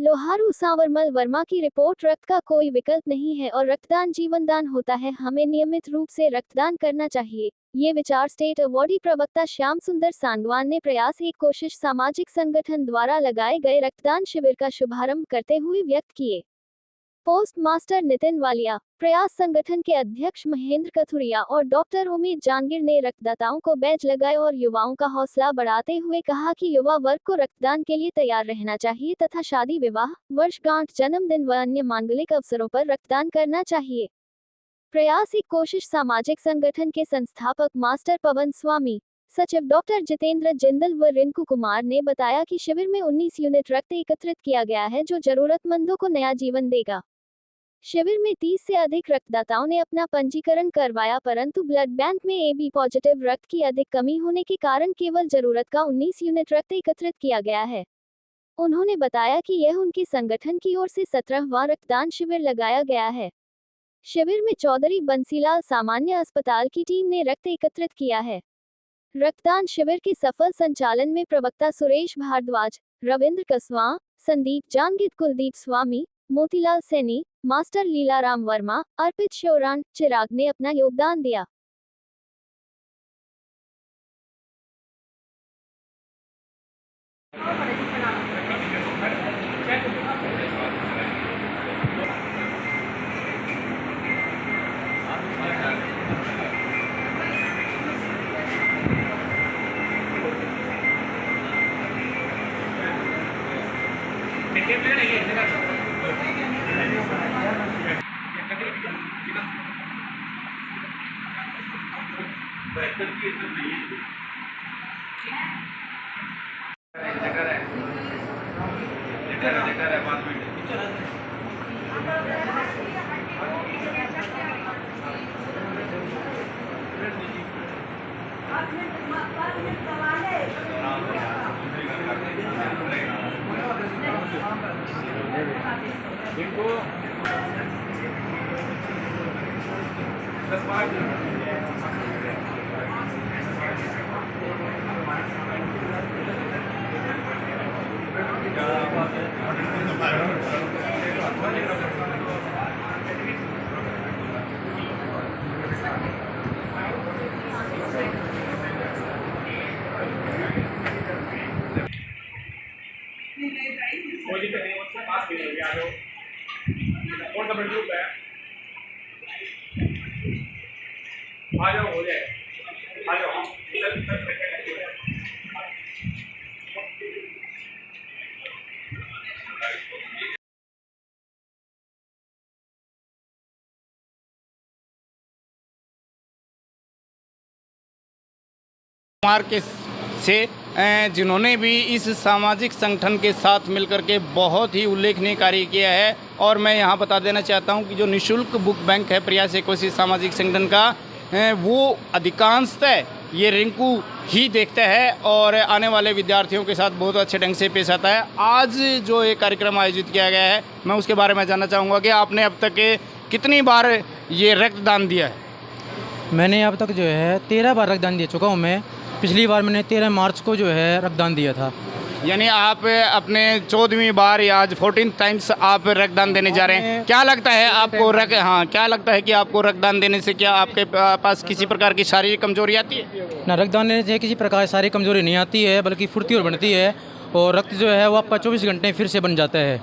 लोहारू सांवरमल वर्मा की रिपोर्ट रक्त का कोई विकल्प नहीं है और रक्तदान जीवनदान होता है। हमें नियमित रूप से रक्तदान करना चाहिए। ये विचार स्टेट अवॉर्डी प्रवक्ता श्याम सुंदर सांगवान ने प्रयास एक कोशिश सामाजिक संगठन द्वारा लगाए गए रक्तदान शिविर का शुभारंभ करते हुए व्यक्त किए। पोस्ट मास्टर नितिन वालिया, प्रयास संगठन के अध्यक्ष महेंद्र कथुरिया और डॉक्टर उमेद जानगिर ने रक्तदाताओं को बैज लगाए और युवाओं का हौसला बढ़ाते हुए कहा कि युवा वर्ग को रक्तदान के लिए तैयार रहना चाहिए तथा शादी विवाह, वर्षगांठ, जन्मदिन व अन्य मांगलिक अवसरों पर रक्तदान करना चाहिए। प्रयास एक कोशिश सामाजिक संगठन के संस्थापक मास्टर पवन स्वामी, सचिव डॉक्टर जितेंद्र जिंदल व रिंकू कुमार ने बताया कि शिविर में 19 यूनिट रक्त एकत्रित किया गया है जो जरूरतमंदों को नया जीवन देगा। शिविर में 30 से अधिक रक्तदाताओं ने अपना पंजीकरण करवाया, परंतु ब्लड बैंक में AB पॉजिटिव रक्त की अधिक कमी होने के कारण केवल जरूरत का 19 यूनिट रक्त एकत्रित किया गया है। उन्होंने बताया कि यह उनके संगठन की ओर से 17वां रक्तदान शिविर लगाया गया है। शिविर में चौधरी बंसीलाल सामान्य अस्पताल की टीम ने रक्त एकत्रित किया है। रक्तदान शिविर के सफल संचालन में प्रवक्ता सुरेश भारद्वाज, रविंद्र कसवा, संदीप जानगिर, कुलदीप स्वामी, मोतीलाल सैनी, मास्टर लीलाराम वर्मा, अर्पित शोरान, चिराग ने अपना योगदान दिया। कौन सा ग्रुप है? आ जाओ, हो जाए, आ जाओ। कुमार के से जिन्होंने भी इस सामाजिक संगठन के साथ मिलकर के बहुत ही उल्लेखनीय कार्य किया है। और मैं यहाँ बता देना चाहता हूँ कि जो निःशुल्क बुक बैंक है प्रयास एक कोशिश सामाजिक संगठन का, वो अधिकांशतः ये रिंकू ही देखता है और आने वाले विद्यार्थियों के साथ बहुत अच्छे ढंग से पेश आता है। आज जो ये कार्यक्रम आयोजित किया गया है, मैं उसके बारे में जानना चाहूँगा कि आपने अब तक कितनी बार ये रक्तदान दिया है? मैंने अब तक जो है 13 बार रक्तदान दे चुका हूँ मैं। पिछली बार मैंने 13 मार्च को जो है रक्तदान दिया था। यानी आप अपने 14वीं बार या आज 14th टाइम्स आप रक्तदान देने जा रहे हैं। क्या लगता है आपको क्या लगता है कि आपको रक्तदान देने से क्या आपके पास किसी प्रकार की शारीरिक कमजोरी आती है? ना, रक्तदान देने से किसी प्रकार की शारीरिक कमजोरी नहीं आती है, बल्कि फुर्ती और बनती है और रक्त जो है वो आपका 24 घंटे फिर से बन जाता है।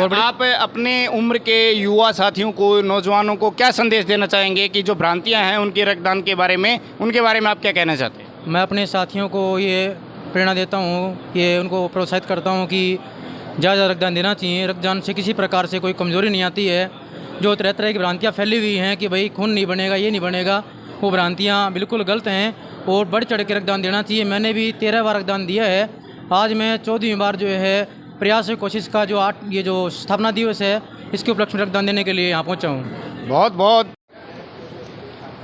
और आप अपने उम्र के युवा साथियों को, नौजवानों को क्या संदेश देना चाहेंगे कि जो भ्रांतियाँ हैं उनके रक्तदान के बारे में, उनके बारे में आप क्या कहना चाहते हैं? मैं अपने साथियों को ये प्रेरणा देता हूँ, ये उनको प्रोत्साहित करता हूँ कि ज़्यादा रक्तदान देना चाहिए। रक्तदान से किसी प्रकार से कोई कमज़ोरी नहीं आती है। जो तरह तरह की भ्रांतियाँ फैली हुई हैं कि भाई खून नहीं बनेगा, ये नहीं बनेगा, वो भ्रांतियाँ बिल्कुल गलत हैं और बढ़ चढ़ के रक्तदान देना चाहिए। मैंने भी 13 बार रक्तदान दिया है। आज मैं 14वीं बार जो है प्रयास कोशिश का ये जो स्थापना दिवस है, इसके उपलक्ष्य में रक्तदान देने के लिए यहाँ पहुँचा हूँ। बहुत बहुत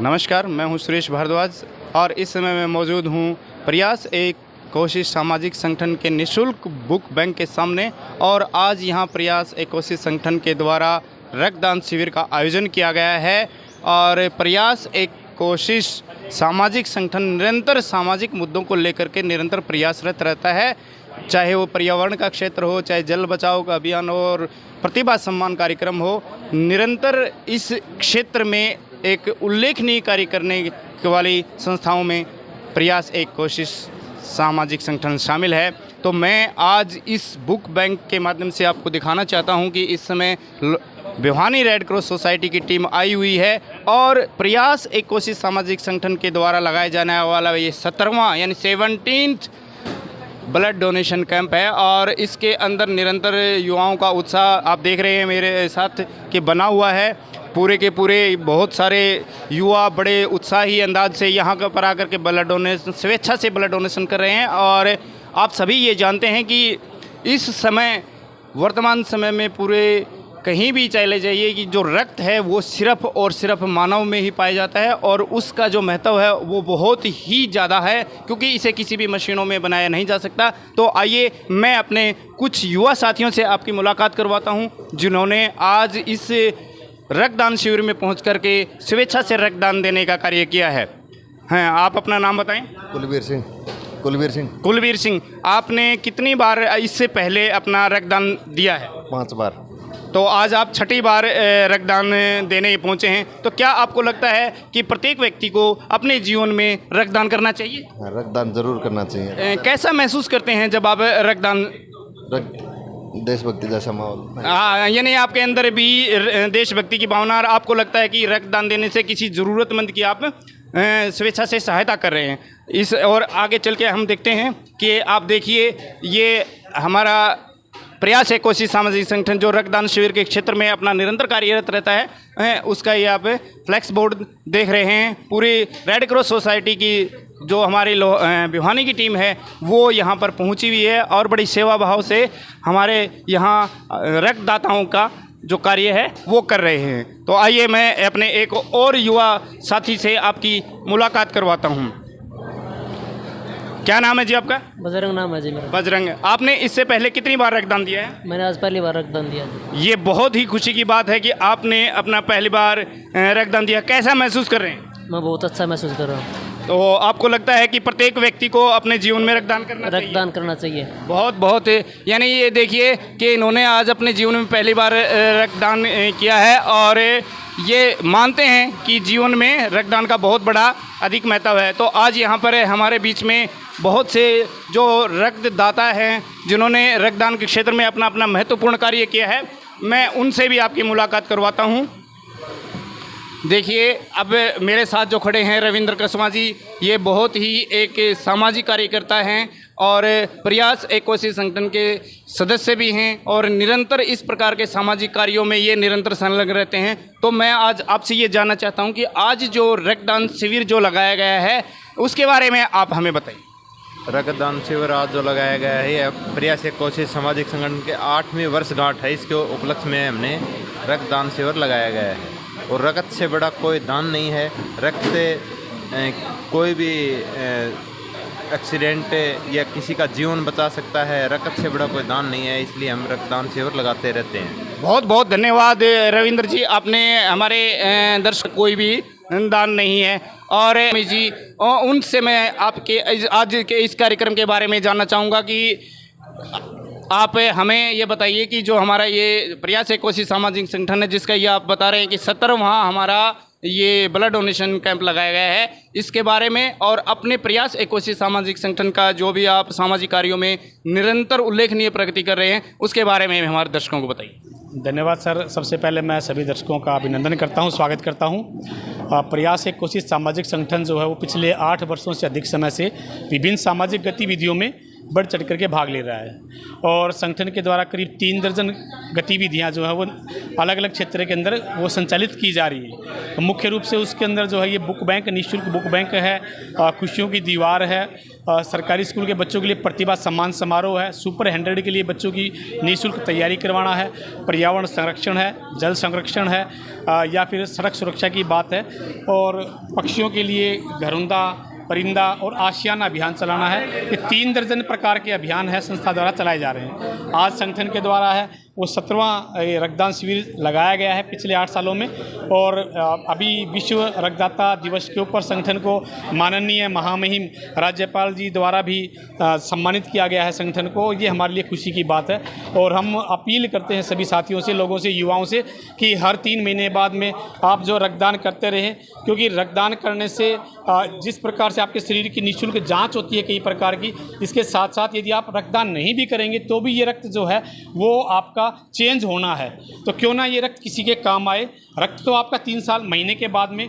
नमस्कार, मैं हूँ सुरेश भारद्वाज और इस समय मैं मौजूद हूँ प्रयास एक कोशिश सामाजिक संगठन के निःशुल्क बुक बैंक के सामने। और आज यहाँ प्रयास एक कोशिश संगठन के द्वारा रक्तदान शिविर का आयोजन किया गया है। और प्रयास एक कोशिश सामाजिक संगठन निरंतर सामाजिक मुद्दों को लेकर के निरंतर प्रयासरत रहता है। चाहे वो पर्यावरण का क्षेत्र हो, चाहे जल बचाओ का अभियान हो और प्रतिभा सम्मान कार्यक्रम हो, निरंतर इस क्षेत्र में एक उल्लेखनीय कार्य करने वाली संस्थाओं में प्रयास एक कोशिश सामाजिक संगठन शामिल है। तो मैं आज इस बुक बैंक के माध्यम से आपको दिखाना चाहता हूं कि इस समय भिवानी रेड क्रॉस सोसाइटी की टीम आई हुई है और प्रयास एक कोशिश सामाजिक संगठन के द्वारा लगाए जाने वाला ये 17वां यानी 17th ब्लड डोनेशन कैंप है और इसके अंदर निरंतर युवाओं का उत्साह आप देख रहे हैं मेरे साथ कि बना हुआ है। पूरे के पूरे बहुत सारे युवा बड़े उत्साही अंदाज से यहाँ पर आकर के ब्लड डोनेशन स्वेच्छा से ब्लड डोनेशन कर रहे हैं। और आप सभी ये जानते हैं कि इस समय वर्तमान समय में पूरे कहीं भी चले जाइए कि जो रक्त है वो सिर्फ और सिर्फ मानव में ही पाया जाता है और उसका जो महत्व है वो बहुत ही ज़्यादा है, क्योंकि इसे किसी भी मशीनों में बनाया नहीं जा सकता। तो आइए मैं अपने कुछ युवा साथियों से आपकी मुलाकात करवाता हूं, जिन्होंने आज इस रक्तदान शिविर में पहुंच करके स्वेच्छा से रक्तदान देने का कार्य किया है। हैं, आप अपना नाम बताएं। कुलवीर सिंह, आपने कितनी बार इससे पहले अपना रक्तदान दिया है? 5 बार। तो आज आप 6ठी बार रक्तदान देने पहुंचे हैं, तो क्या आपको लगता है कि प्रत्येक व्यक्ति को अपने जीवन में रक्तदान करना चाहिए? रक्तदान जरूर करना चाहिए। कैसा महसूस करते हैं जब आप रक्तदान? देशभक्ति जैसा माहौल। हाँ, यानी आपके अंदर भी देशभक्ति की भावना, और आपको लगता है कि रक्तदान देने से किसी ज़रूरतमंद की आप स्वेच्छा से सहायता कर रहे हैं। इस और आगे चल के हम देखते हैं कि आप देखिए ये हमारा प्रयास एक कोशिश सामाजिक संगठन जो रक्तदान शिविर के क्षेत्र में अपना निरंतर कार्यरत रहता है, उसका ये आप फ्लैक्स बोर्ड देख रहे हैं। पूरी रेड क्रॉस सोसाइटी की जो हमारी भिवानी की टीम है वो यहाँ पर पहुँची हुई है और बड़ी सेवा भाव से हमारे यहाँ रक्तदाताओं का जो कार्य है वो कर रहे हैं। तो आइए मैं अपने एक और युवा साथी से आपकी मुलाकात करवाता हूँ। क्या नाम है जी आपका? बजरंग नाम है जी मेरा। बजरंग, आपने इससे पहले कितनी बार रक्तदान दिया है? मैंने आज पहली बार रक्तदान दिया जी। ये बहुत ही खुशी की बात है कि आपने अपना पहली बार रक्तदान दिया। कैसा महसूस कर रहे हैं? मैं बहुत अच्छा महसूस कर रहा हूँ। तो आपको लगता है कि प्रत्येक व्यक्ति को अपने जीवन में रक्तदान करना चाहिए? बहुत यानी ये देखिए कि इन्होंने आज अपने जीवन में पहली बार रक्तदान किया है और ये मानते हैं कि जीवन में रक्तदान का बहुत बड़ा अधिक महत्व है। तो आज यहाँ पर हमारे बीच में बहुत से जो रक्तदाता हैं जिन्होंने रक्तदान के क्षेत्र में अपना अपना महत्वपूर्ण कार्य किया है, मैं उनसे भी आपकी मुलाकात करवाता हूँ। देखिए अब मेरे साथ जो खड़े हैं रविंद्र कसवा जी, ये बहुत ही एक सामाजिक कार्यकर्ता हैं और प्रयास एक कोशिश संगठन के सदस्य भी हैं और निरंतर इस प्रकार के सामाजिक कार्यों में ये निरंतर संलग्न रहते हैं। तो मैं आज आपसे ये जानना चाहता हूँ कि आज जो रक्तदान शिविर जो लगाया गया है उसके बारे में आप हमें बताइए। रक्तदान शिविर आज जो लगाया गया है यह प्रयास एक कोशिश सामाजिक संगठन के 8वीं वर्षगांठ है। इसके उपलक्ष्य में हमने रक्तदान शिविर लगाया गया है और रक्त से बड़ा कोई दान नहीं है। रक्त से कोई भी एक्सीडेंट या किसी का जीवन बचा सकता है। रक्त से बड़ा कोई दान नहीं है, इसलिए हम रक्तदान शिविर लगाते रहते हैं। बहुत बहुत धन्यवाद रविंद्र जी, आपने हमारे दर्शक कोई भी दान नहीं है। और जी उनसे मैं आपके आज के इस कार्यक्रम के बारे में जानना चाहूँगा कि आप हमें ये बताइए कि जो हमारा ये प्रयास एक कोशिश सामाजिक संगठन है जिसका ये आप बता रहे हैं कि 17वां हमारा ये ब्लड डोनेशन कैंप लगाया गया है, इसके बारे में और अपने प्रयास एक कोशिश सामाजिक संगठन का जो भी आप सामाजिक कार्यों में निरंतर उल्लेखनीय प्रगति कर रहे हैं उसके बारे में हमारे दर्शकों को बताइए। धन्यवाद सर। सबसे पहले मैं सभी दर्शकों का अभिनंदन करता हूं, स्वागत करता हूं। प्रयास एक कोशिश सामाजिक संगठन जो है वो पिछले 8 वर्षों से अधिक समय से विभिन्न सामाजिक गतिविधियों में बढ़ चढ़ करके भाग ले रहा है और संगठन के द्वारा करीब 3 दर्जन गतिविधियां जो है वो अलग अलग क्षेत्र के अंदर वो संचालित की जा रही है। मुख्य रूप से उसके अंदर जो है ये बुक बैंक, निःशुल्क बुक बैंक है, खुशियों की दीवार है, सरकारी स्कूल के बच्चों के लिए प्रतिभा सम्मान समारोह है, सुपर 100 के लिए बच्चों की निःशुल्क तैयारी करवाना है, पर्यावरण संरक्षण है, जल संरक्षण है या फिर सड़क सुरक्षा की बात है और पक्षियों के लिए घरुंदा, परिंदा और आशियाना अभियान चलाना है। ये 3 दर्जन प्रकार के अभियान है संस्था द्वारा चलाए जा रहे हैं। आज संगठन के द्वारा है वो 17वां रक्तदान शिविर लगाया गया है पिछले 8 सालों में। और अभी विश्व रक्तदाता दिवस के ऊपर संगठन को माननीय महामहिम राज्यपाल जी द्वारा भी सम्मानित किया गया है संगठन को। ये हमारे लिए खुशी की बात है और हम अपील करते हैं सभी साथियों से, लोगों से, युवाओं से कि हर 3 महीने बाद में आप जो रक्तदान करते रहें, क्योंकि रक्तदान करने से जिस प्रकार से आपके शरीर की निःशुल्क जांच होती है कई प्रकार की, इसके साथ साथ यदि आप रक्तदान नहीं भी करेंगे तो भी ये रक्त जो है वो आपका चेंज होना है। तो क्यों ना ये रक्त किसी के काम आए। रक्त तो आपका 3 साल महीने के बाद में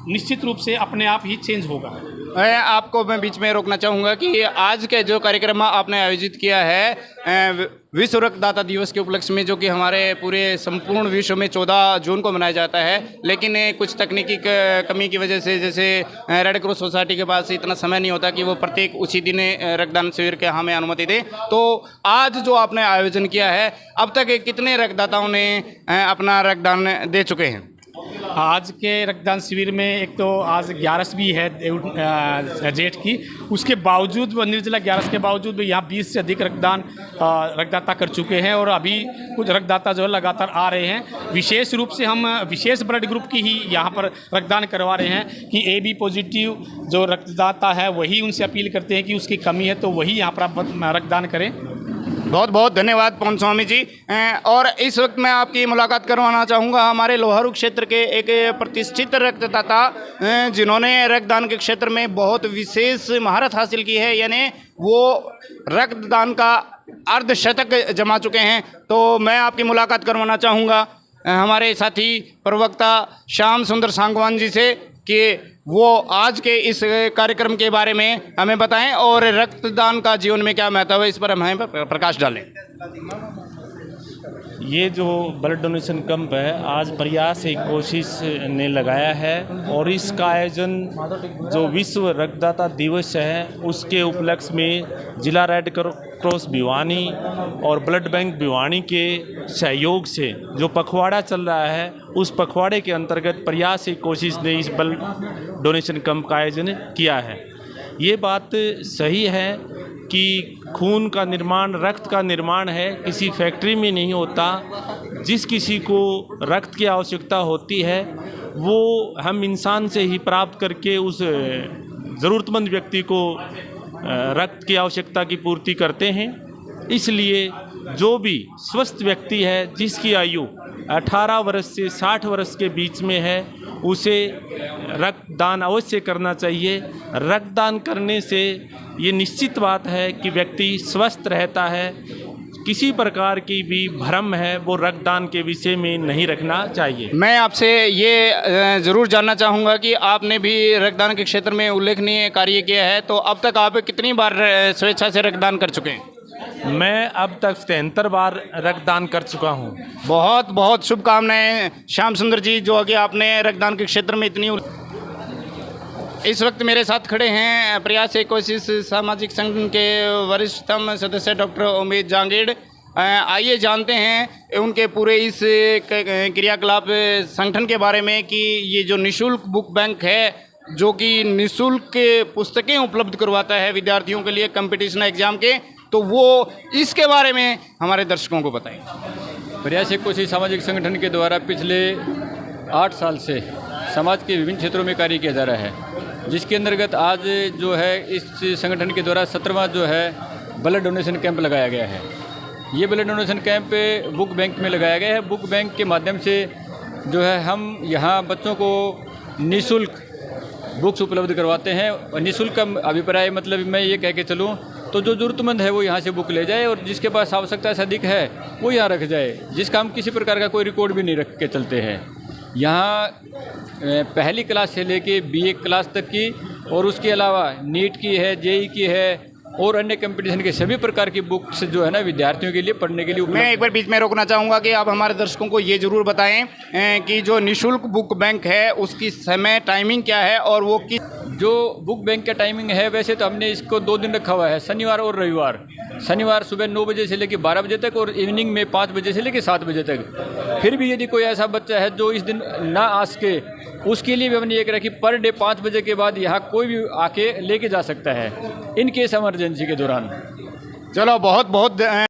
निश्चित रूप से अपने आप ही चेंज होगा। आपको मैं बीच में रोकना चाहूँगा कि आज के जो कार्यक्रम आपने आयोजित किया है विश्व रक्तदाता दिवस के उपलक्ष्य में, जो कि हमारे पूरे संपूर्ण विश्व में 14 जून को मनाया जाता है, लेकिन कुछ तकनीकी कमी की वजह से, जैसे रेड क्रॉस सोसाइटी के पास इतना समय नहीं होता कि वो प्रत्येक उसी दिन रक्तदान शिविर के हमें अनुमति दे। तो आज जो आपने आयोजन किया है, अब तक कितने रक्तदाताओं ने अपना रक्तदान दे चुके हैं? आज के रक्तदान शिविर में एक तो आज 11वीं है जेठ की, उसके बावजूद निर्जला 11 के बावजूद भी यहाँ 20 से अधिक रक्तदाता कर चुके हैं और अभी कुछ रक्तदाता जो है लगातार आ रहे हैं। विशेष रूप से हम विशेष ब्लड ग्रुप की ही यहाँ पर रक्तदान करवा रहे हैं कि AB पॉजिटिव जो रक्तदाता है वही उनसे अपील करते हैं कि उसकी कमी है तो वही यहाँ पर आप रक्तदान करें। बहुत बहुत धन्यवाद पवन स्वामी जी। और इस वक्त मैं आपकी मुलाकात करवाना चाहूँगा हमारे लोहारू क्षेत्र के एक प्रतिष्ठित रक्तदाता, जिन्होंने रक्तदान के क्षेत्र में बहुत विशेष महारत हासिल की है, यानी वो रक्तदान का अर्धशतक जमा चुके हैं। तो मैं आपकी मुलाकात करवाना चाहूँगा हमारे साथी प्रवक्ता श्याम सुंदर सांगवान जी से कि वो आज के इस कार्यक्रम के बारे में हमें बताएं और रक्तदान का जीवन में क्या महत्व है, इस पर हमें प्रकाश डालें। ये जो ब्लड डोनेशन कैंप है आज प्रयास एक कोशिश ने लगाया है और इसका आयोजन जो विश्व रक्तदाता दिवस है उसके उपलक्ष्य में जिला रेड क्रॉस भिवानी और ब्लड बैंक भिवानी के सहयोग से जो पखवाड़ा चल रहा है उस पखवाड़े के अंतर्गत प्रयास एक कोशिश ने इस ब्लड डोनेशन कैंप का आयोजन किया है। ये बात सही है कि खून का निर्माण, रक्त का निर्माण है किसी फैक्ट्री में नहीं होता। जिस किसी को रक्त की आवश्यकता होती है वो हम इंसान से ही प्राप्त करके उस ज़रूरतमंद व्यक्ति को रक्त की आवश्यकता की पूर्ति करते हैं। इसलिए जो भी स्वस्थ व्यक्ति है जिसकी आयु 18 वर्ष से 60 वर्ष के बीच में है उसे रक्तदान अवश्य करना चाहिए। रक्तदान करने से ये निश्चित बात है कि व्यक्ति स्वस्थ रहता है। किसी प्रकार की भी भ्रम है वो रक्तदान के विषय में नहीं रखना चाहिए। मैं आपसे ये ज़रूर जानना चाहूँगा कि आपने भी रक्तदान के क्षेत्र में उल्लेखनीय कार्य किया है, तो अब तक आप कितनी बार स्वेच्छा से रक्तदान कर चुके हैं? मैं अब तक 73 बार रक्तदान कर चुका हूँ। बहुत बहुत शुभकामनाएं श्याम सुंदर जी, जो कि आपने रक्तदान के क्षेत्र में इतनी। इस वक्त मेरे साथ खड़े हैं प्रयास एक कोशिश सामाजिक संगठन के वरिष्ठतम सदस्य डॉक्टर उमेद जांगीड़। आइए जानते हैं उनके पूरे इस क्रियाकलाप संगठन के बारे में कि ये जो निःशुल्क बुक बैंक है, जो कि निःशुल्क पुस्तकें उपलब्ध करवाता है विद्यार्थियों के लिए कंपटीशन एग्जाम के, तो वो इसके बारे में हमारे दर्शकों को बताएं। प्रयास एक कोशिश सामाजिक संगठन के द्वारा पिछले 8 साल से समाज के विभिन्न क्षेत्रों में कार्य किया जा रहा है, जिसके अंतर्गत आज जो है इस संगठन के द्वारा 17वां जो है ब्लड डोनेशन कैंप लगाया गया है। ये blood donation camp book bank में लगाया गया है। बुक बैंक के माध्यम से जो है हम यहाँ बच्चों को निःशुल्क बुक्स उपलब्ध करवाते हैं। और निःशुल्क का अभिप्राय मतलब मैं ये कह के चलूँ तो जो ज़रूरतमंद है वो यहाँ से बुक ले जाए और जिसके पास आवश्यकता से अधिक है वो यहाँ रख जाए, जिसका हम किसी प्रकार का कोई रिकॉर्ड भी नहीं रख के चलते हैं। यहाँ पहली क्लास से लेके BA क्लास तक की और उसके अलावा नीट की है, JEE की है और अन्य कंपटीशन के सभी प्रकार की बुक्स जो है ना विद्यार्थियों के लिए पढ़ने के लिए। मैं एक बार बीच में रोकना चाहूँगा कि आप हमारे दर्शकों को ये ज़रूर बताएं कि जो निःशुल्क बुक बैंक है उसकी समय टाइमिंग क्या है और वो जो बुक बैंक का टाइमिंग है, वैसे तो हमने इसको 2 दिन रखा हुआ है, शनिवार और रविवार। शनिवार सुबह 9 बजे से लेकर 12 बजे तक और इवनिंग में 5 बजे से लेकर 7 बजे तक। फिर भी यदि कोई ऐसा बच्चा है जो इस दिन ना आ सके, उसके लिए भी हमने ये रखी पर डे 5 बजे के बाद यहाँ कोई भी आके लेके जा सकता है इन केस इमरजेंसी के दौरान। चलो बहुत बहुत